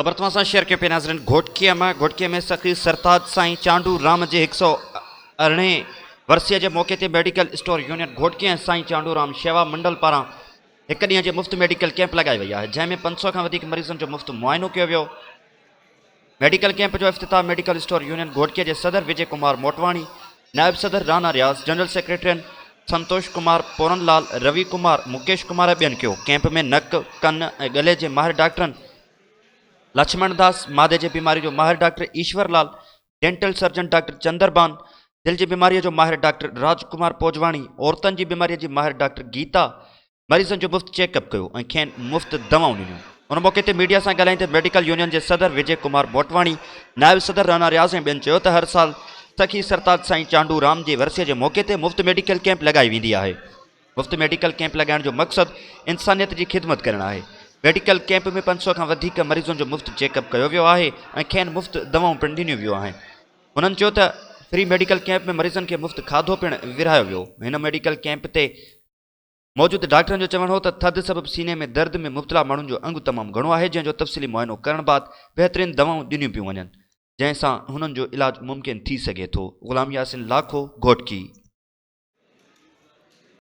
ख़बर तव्हां शेयर कयो पे नाज़रीन घोटकीअ में सखी सरताज साईं चांडू राम जे 118 वर्सीअ जे मौक़े ते मेडिकल स्टोर यूनियन घोटकी ऐं साईं चांडू राम शेवा मंडल पारां हिकु ॾींहं जे मुफ़्त मेडिकल कैंप लगाई वई आहे, जंहिंमें 500 खां वधीक मरीज़नि जो मुफ़्त मुआइनो कयो वियो। मेडिकल कैंप जो इफ्तिताह मेडिकल स्टोर यूनियन घोटकीअ जे सदर विजय कुमार मोटवाणी, नायब सदर राना रियाज़, जनरल सेक्रेटरी संतोष कुमार, पोरनलाल, रवि कुमार, मुकेश कुमार ॿियनि कयो। कैंप में नक कन ऐं गले जे माहिर डॉक्टरनि लक्ष्मण दास, मादे जी बीमारी जो माहिर doctor Ishwarlal, dental surgeon doctor Chandarban, दिल जी बीमारी जो माहिर डॉक्टर राजकुमार पोजवाणी, औरतन जी बीमारी जी माहिर डॉक्टर गीता मरीज़न जो मुफ़्त चेकअप कयो ऐं खेनि मुफ़्त दवाऊं ॾिनियूं। उन मौक़े ते मीडिया सां ॻाल्हाईंदे मेडिकल यूनियन जे सदर विजय कुमार मोटवाणी, नायब सदर राना रियाज़ ऐं ॿियनि चयो त हर साल सखी सरताज साईं चांडू राम जे वर्सीअ जे मौक़े ते मुफ़्त मेडिकल कैंप लगाई वेंदी आहे। मुफ़्त मेडिकल कैंप लगाइण जो मक़सदु इंसानियत जी ख़िदमत करणु आहे। मेडिकल कैंप में 500 खां वधीक मरीज़नि जो मुफ़्त चेकअप कयो वियो आहे ऐं खेनि मुफ़्त दवाऊं पिणु ॾिनियूं वियूं आहिनि। उन्हनि चयो त फ्री मेडिकल कैंप में मरीज़नि खे मुफ़्त खाधो पिणु विरहायो वियो। हिन मेडिकल कैंप ते मौजूद डॉक्टरनि जो चवणु हो त थधि सबबि सीने में दर्द में मुब्तला माण्हुनि जो अंग तमामु घणो आहे, जंहिंजो तफ़सीली मुआइनो करण बाद बहितरीन दवाऊं ॾिनियूं पियूं वञनि, जंहिंसां हुननि जो इलाजु मुमकिन थी सघे थो। ग़ुलाम यासिन लाखो, घोटकी।